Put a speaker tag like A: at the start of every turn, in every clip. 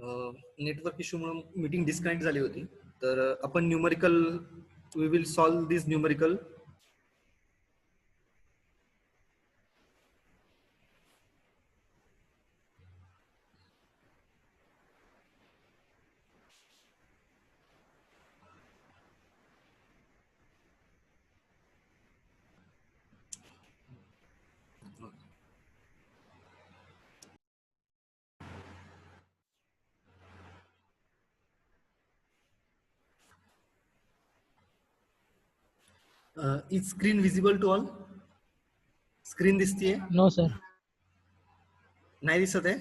A: Network इश्यूमुळे meeting disconnect झाली होती. तर आपण numerical we will solve this numerical. Is screen visible to all? Screen दिसतीये?
B: No sir.
A: नाही दिसत आहे?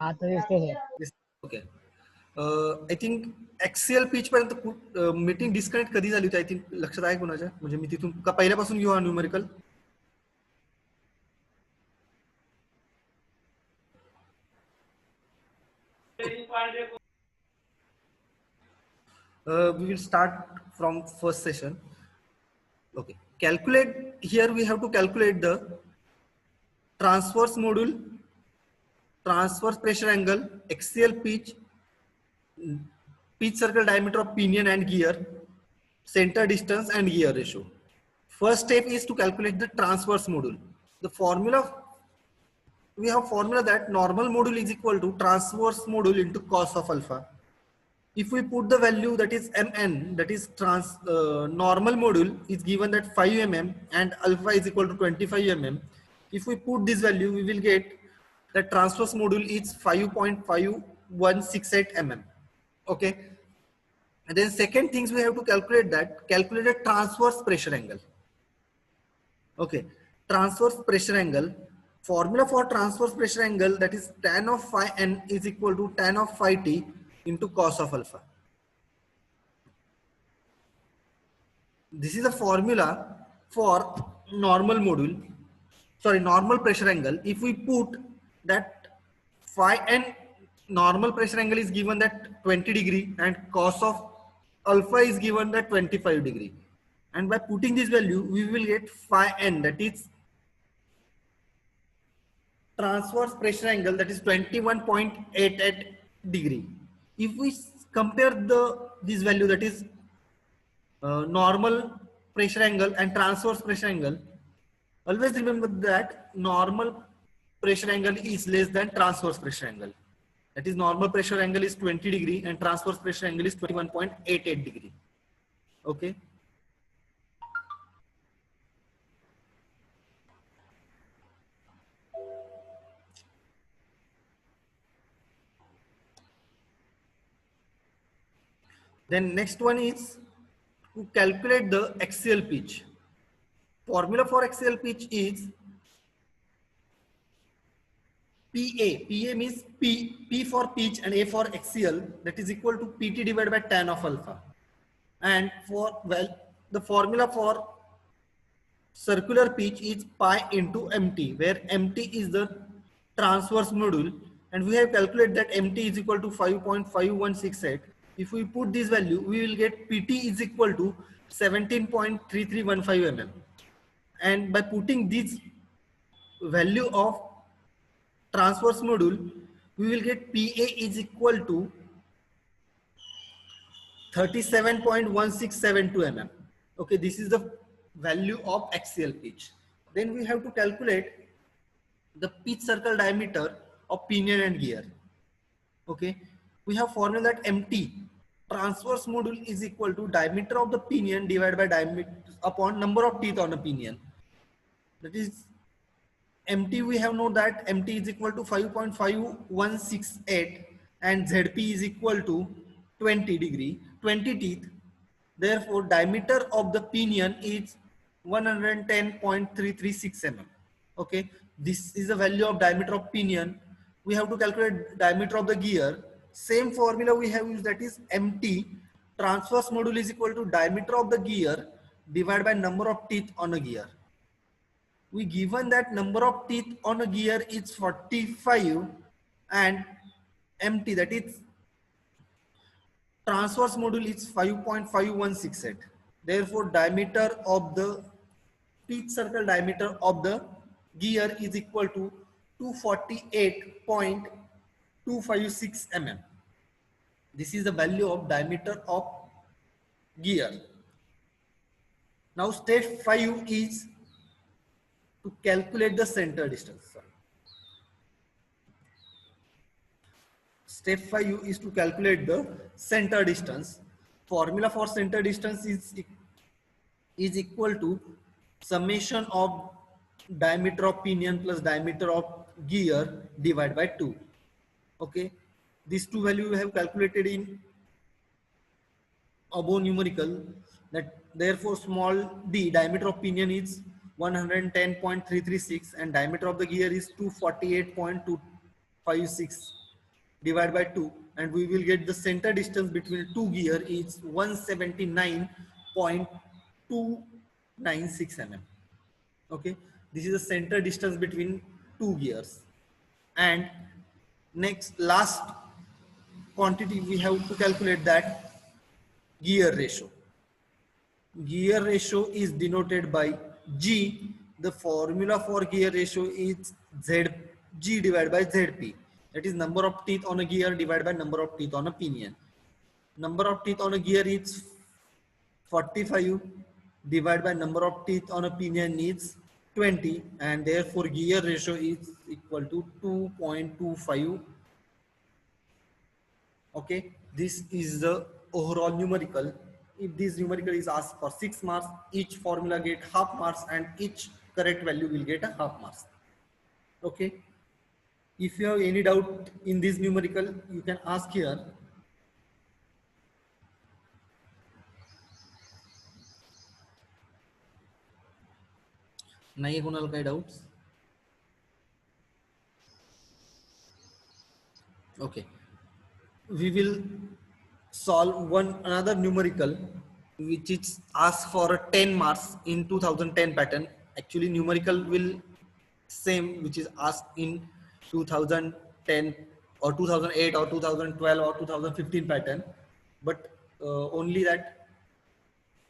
B: आता दिसते sir.
A: Okay. I think Excel pitch पर्यंत मीटिंग डिस्कनेक्ट कधी झाली होती? आय थिंक लक्षात आहे कोणाच्या? म्हणजे मी तिथून का पहिल्यापासून घेऊ हा numerical? We will start from first session. Okay. Calculate, here we have to calculate the transverse module, transverse pressure angle, axial pitch, pitch circle diameter of pinion and gear, center distance and gear ratio. First step is to calculate the transverse module. The formula, we have formula that normal module is equal to transverse module into cos of alpha. If we put the value that is mn, that is normal module is given that 5 mm and alpha is equal to 25 mm. If we put this value, we will get that transverse module is 5.5168 mm. Okay. And then second things we have to calculate a transverse pressure angle. Okay. Transverse pressure angle. Formula for transverse pressure angle, that is tan of phi n is equal to tan of phi t into cos of alpha. This is a formula for normal module, sorry, normal pressure angle. If we put that phi n normal pressure angle is given that 20 degree and cos of alpha is given that 25 degree. And by putting this value, we will get phi n, that is transverse pressure angle, that is 21.88 degree. If we compare this value, that is normal pressure angle and transverse pressure angle, always remember that normal pressure angle is less than transverse pressure angle. That is normal pressure angle is 20 degree and transverse pressure angle is 21.88 degree. Okay. Then next one is to calculate the axial pitch. Formula for axial pitch is PA. PA means P for pitch and A for axial, that is equal to PT divided by tan of alpha. And for, well, the formula for circular pitch is pi into MT, where MT is the transverse module, and we have calculated that MT is equal to 5.5168. If we put this value, we will get PT is equal to 17.3315 mm. And by putting this value of transverse module, we will get PA is equal to 37.1672 mm. Okay, this is the value of axial pitch. Then we have to calculate the pitch circle diameter of pinion and gear. Okay, we have formula that MT, transverse module, is equal to diameter of the pinion divided by diameter upon number of teeth on a pinion. That is MT, we have known that MT is equal to 5.5168 and ZP is equal to 20 teeth. Therefore, diameter of the pinion is 110.336 mm. Okay, this is the value of diameter of pinion. We have to calculate diameter of the gear. Same formula we have used, that is MT, transverse module, is equal to diameter of the gear divided by number of teeth on a gear. We given that number of teeth on a gear is 45 and MT, that is transverse module, is 5.5168. Therefore, diameter of the pitch circle diameter of the gear is equal to 248.2 256 mm. This is the value of diameter of gear. Now step 5 is to calculate the center distance. Step 5 is to calculate the center distance. Formula for center distance is equal to summation of diameter of pinion plus diameter of gear divided by 2. Okay, these two values we have calculated in above numerical. That therefore small d, diameter of pinion is 110.336 and diameter of the gear is 248.256 divided by 2, and we will get the center distance between two gear is 179.296 mm. Okay, this is the center distance between two gears. And next, last quantity we have to calculate, that gear ratio. Gear ratio is denoted by G. The formula for gear ratio is G divided by ZP. That is number of teeth on a gear divided by number of teeth on a pinion. Number of teeth on a gear is 45 divided by number of teeth on a pinion is 20, and therefore gear ratio is equal to 2.25. Okay, this is the overall numerical. If this numerical is asked for 6 marks, each formula get half marks and each correct value will get a half marks. Okay, if you have any doubt in this numerical, you can ask here. नाही कोणाला काही doubts? Okay, we will solve another numerical which is asked for 10 marks in 2010 pattern. Actually numerical will same which is asked in 2010 or 2008 or 2012 or 2015 pattern, but only that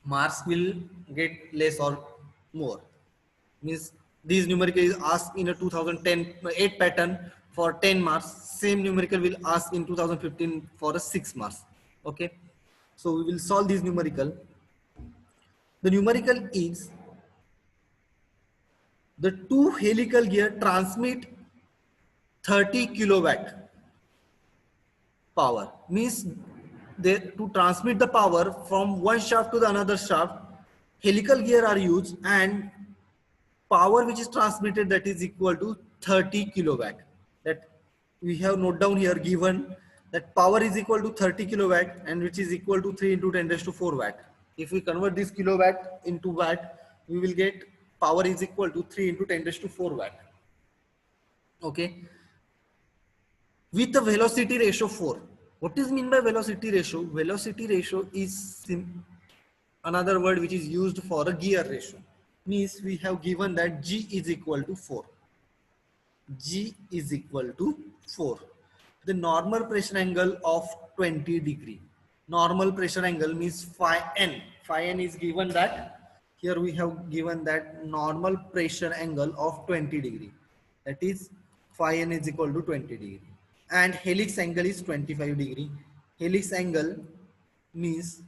A: marks will get less or more. Means these numerical is asked in a 2010 8 pattern for 10 marks. Same numerical will ask in 2015 for a 6 marks. Okay, so we will solve this numerical. The numerical is the two helical gear transmit 30 kilowatt power. Means they to transmit the power from one shaft to the another shaft, helical gear are used, and power which is transmitted, that is equal to 30 kilowatt. That we have note down here, given that power is equal to 30 kilowatt and which is equal to 3 into 10 raised to 4 watt. If we convert this kilowatt into watt, we will get power is equal to 3 into 10 raised to 4 watt. Okay, with a velocity ratio 4. What is mean by velocity ratio? Velocity ratio is another word which is used for a gear ratio. Means we have given that G is equal to 4. G is equal to 4. The normal pressure angle of 20 degree. Normal pressure angle means phi n. Phi n is given that, here we have given that normal pressure angle of 20 degree. That is phi n is equal to 20 degree. And helix angle is 25 degree. Helix angle means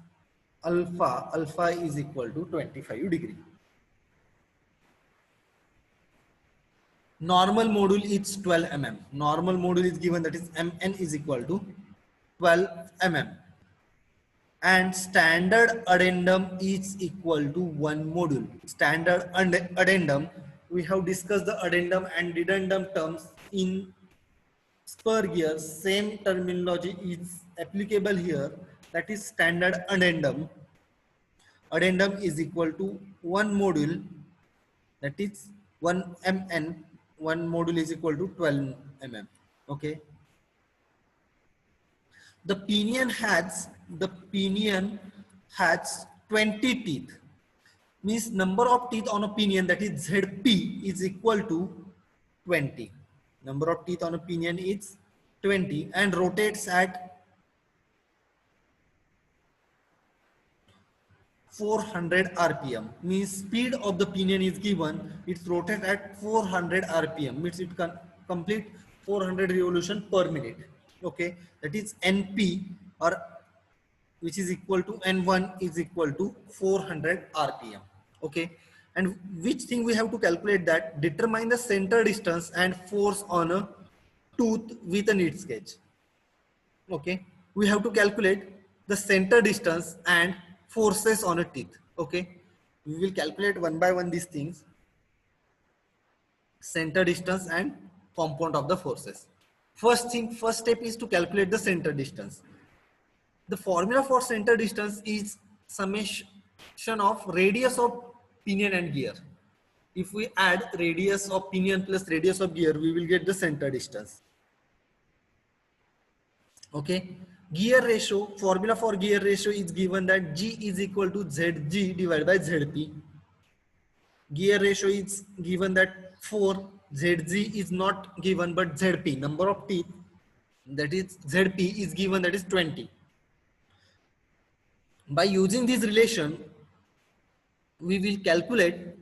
A: alpha. Alpha is equal to 25 degree. Normal module is 12 mm. Normal module is given, that is mn is equal to 12 mm. And standard addendum is equal to 1 module. Standard addendum, we have discussed the addendum and dedendum terms in spur gear. Same terminology is applicable here, that is standard addendum. Addendum is equal to 1 module, that is 1 mn. 1 module is equal to 12 mm. Okay, the pinion has 20 teeth. Means number of teeth on a pinion, that is ZP, is equal to 20. Number of teeth on a pinion is 20 and rotates at 400 rpm. Means speed of the pinion is given, it's rotated at 400 rpm. Means it can complete 400 revolution per minute. Okay, that is NP, or which is equal to N1 is equal to 400 RPM. Okay, and which thing we have to calculate? That determine the center distance and force on a tooth with a neat sketch. Okay, we have to calculate the center distance and forces on a teeth. Okay, we will calculate one by one these things: center distance and component of the forces. First step is to calculate the center distance. The formula for center distance is summation of radius of pinion and gear. If we add radius of pinion plus radius of gear, we will get the center distance. Okay. Gear ratio, formula for gear ratio is given that G is equal to ZG divided by ZP. Gear ratio is given that 4, ZG is not given but ZP, number of teeth, that is ZP is given, that is 20. By using this relation, we will calculate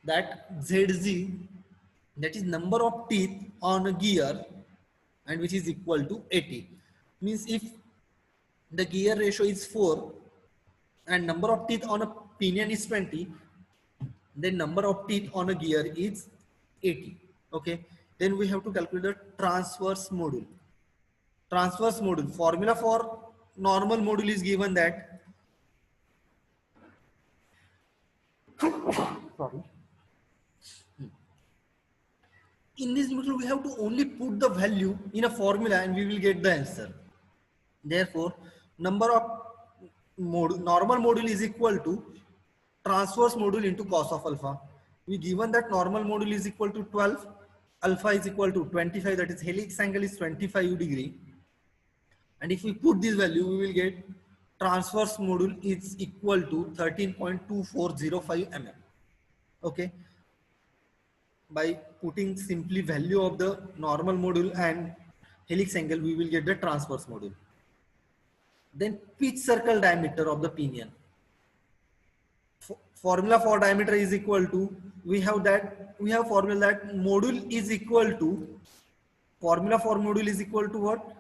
A: that ZZ, that is number of teeth on a gear, and which is equal to 80. Means if the gear ratio is 4 and number of teeth on a pinion is 20, then number of teeth on a gear is 80. Okay, then we have to calculate the transverse module. Transverse module, formula for normal module is given that, sorry, in this numerical we have to only put the value in a formula and we will get the answer. Therefore, number of normal module is equal to transverse module into cos of alpha. We given that normal module is equal to 12, alpha is equal to 25, that is helix angle is 25 degree. And if we put this value, we will get transverse module is equal to 13.2405 mm. Okay. By putting simply value of the normal module and helix angle, we will get the transverse module. Then pitch circle diameter of the pinion. Formula for diameter is equal to, we have formula that module is equal to, formula for module is equal to what?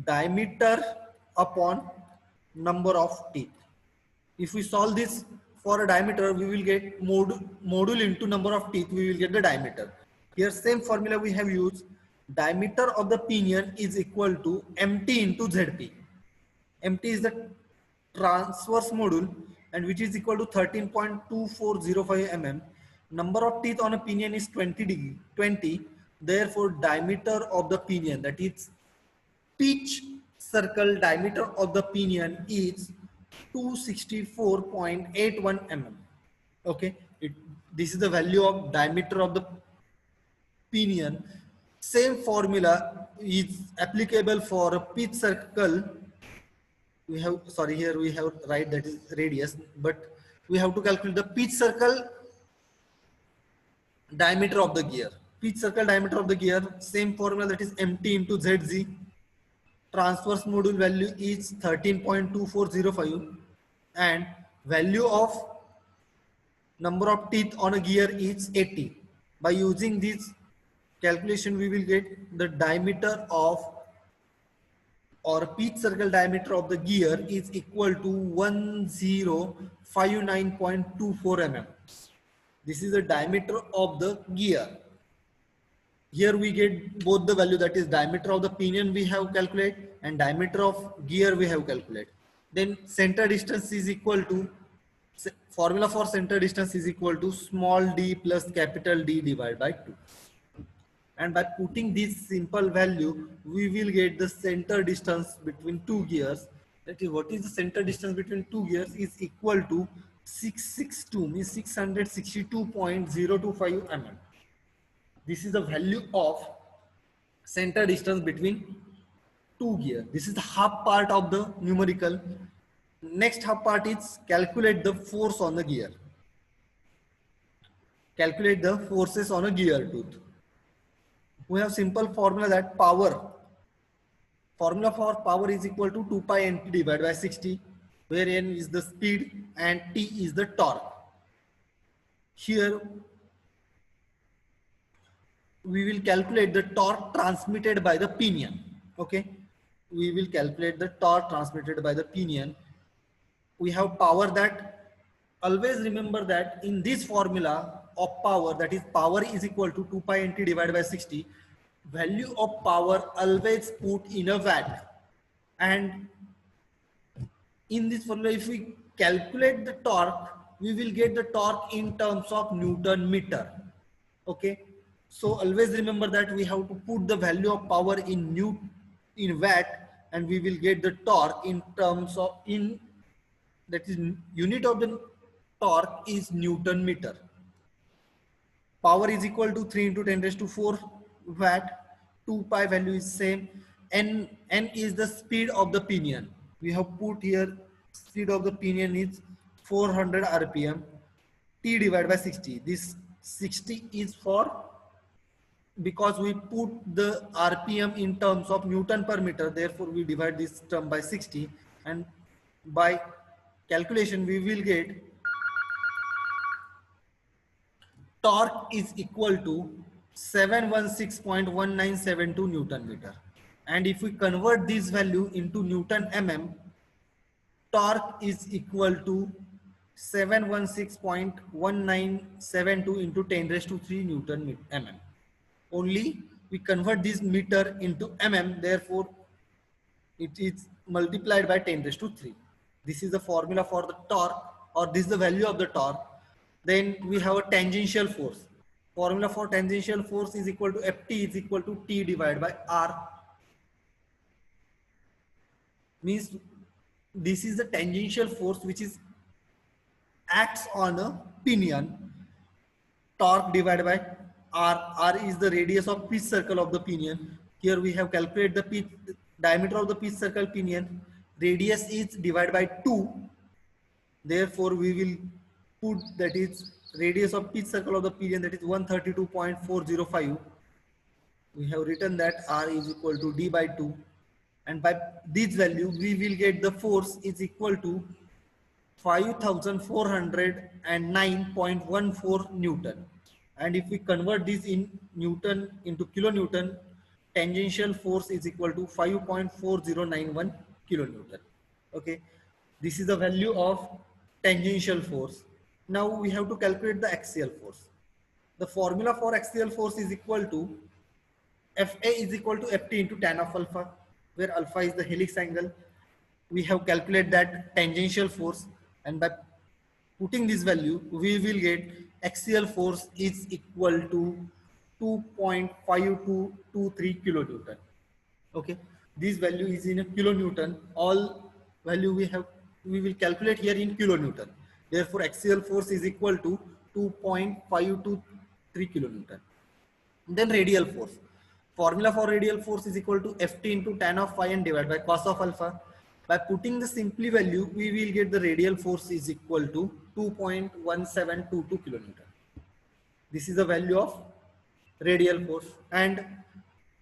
A: Diameter upon number of teeth. If we solve this for a diameter, we will get module into number of teeth, we will get the diameter. Here same formula we have used, diameter of the pinion is equal to MT into ZP. MT is the transverse module and which is equal to 13.2405 mm. Number of teeth on a pinion is 20. Therefore, diameter of the pinion, that is pitch circle diameter of the pinion, is 264.81 mm. Okay, this is the value of diameter of the pinion. Same formula is applicable for a pitch circle. We have, sorry, here we have write that is radius, but we have to calculate the pitch circle diameter of the gear. Pitch circle diameter of the gear, same formula, that is MT into ZZ. Transverse module value is 13.2405 and value of number of teeth on a gear is 80. By using this calculation, we will get the diameter of, or pitch circle diameter of the gear is equal to 1059.24 mm. This is the diameter of the gear. Here we get both the value, that is diameter of the pinion we have calculated and diameter of gear we have calculated. Then center distance is equal to, formula for center distance is equal to small d plus capital D divided by 2. And by putting this simple value, we will get the center distance between two gears. That is, what is the center distance between two gears is equal to 662, means 662.025 mm. This is the value of center distance between two gears. This is the half part of the numerical. Next half part is calculate the force on the gear. Calculate the forces on a gear tooth. We have simple formula that formula for power is equal to 2 pi nt divided by 60, where n is the speed and t is the torque. Here we will calculate the torque transmitted by the pinion. Okay, we will calculate the torque transmitted by the pinion. We have power, that always remember that in this formula of power, that is power is equal to 2 pi nt divided by 60. Value of power always put in a watt, and in this formula if we calculate the torque, we will get the torque in terms of Newton meter. Okay, so always remember that we have to put the value of power in watt, and we will get the torque in terms of that is unit of the torque is Newton meter. Power is equal to 3 into 10 raised to 4 watt. 2 pi value is same. N is the speed of the pinion. We have put here speed of the pinion is 400 rpm. T divided by 60. This 60 is for, because we put the rpm in terms of Newton per meter, therefore we divide this term by 60, and by calculation we will get torque is equal to 716.1972 Newton meter. And if we convert this value into Newton mm, torque is equal to 716.1972 into 10 raised to 3 Newton mm. Only we convert this meter into mm, therefore it is multiplied by 10 raised to 3. This is the formula for the torque, or this is the value of the torque. Then we have a tangential force. Formula for tangential force is equal to Ft is equal to T divided by R. Means this is the tangential force which is acts on a pinion. Torque divided by R. R is the radius of pitch circle of the pinion. Here we have calculated the diameter of the pitch circle pinion. Radius is divided by 2. Therefore, we will put that is radius of pitch circle of the pinion, that is 132.405. We have written that R is equal to D by 2. And by this value, we will get the force is equal to 5409.14 Newton. And if we convert this in Newton into kilonewton, tangential force is equal to 5.4091 kilonewton. Okay, this is the value of tangential force. Now we have to calculate the axial force. The formula for axial force is equal to Fa is equal to Ft into tan of alpha, where alpha is the helix angle. We have calculated that tangential force, and by putting this value, we will get axial force is equal to 2.5223 kilonewton. Okay, this value is in a kilonewton. All value we will calculate here in kilonewton. Therefore, axial force is equal to 2.523 kilonewton. Then radial force. Formula for radial force is equal to Ft into tan of phi and divided by cos of alpha. By putting the simply value, we will get the radial force is equal to 2.1722 kilonewton. This is the value of radial force. And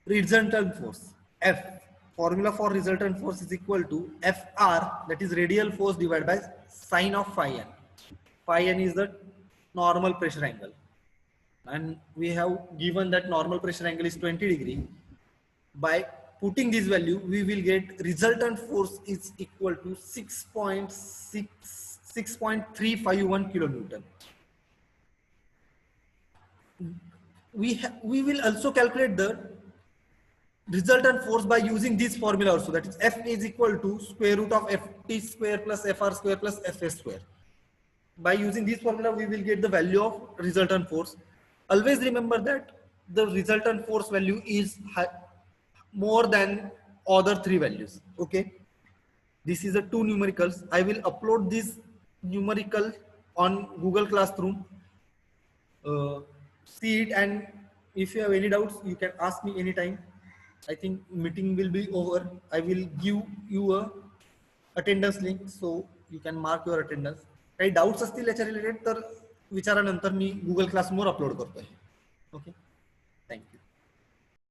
A: resultant force, F. Formula for resultant force is equal to Fr, that is radial force divided by sine of phi n. Phi n is the normal pressure angle. And we have given that normal pressure angle is 20 degree. By putting this value, we will get resultant force is equal to 6.351 kilonewton. We will also calculate the resultant force by using this formula also, that is F is equal to square root of Ft square plus Fr square plus Fa square. By using this formula, we will get the value of resultant force. Always remember that the resultant force value is more than other three values. Okay, this is the two numericals. I will upload this numerical on Google Classroom. See it, and if you have any doubts, you can ask me anytime. I think meeting will be over. I will give you a attendance link, so you can mark your attendance. काही doubts असतील याच्या related तर विचारानंतर मी Google क्लासरूमवर upload करतोय. Okay.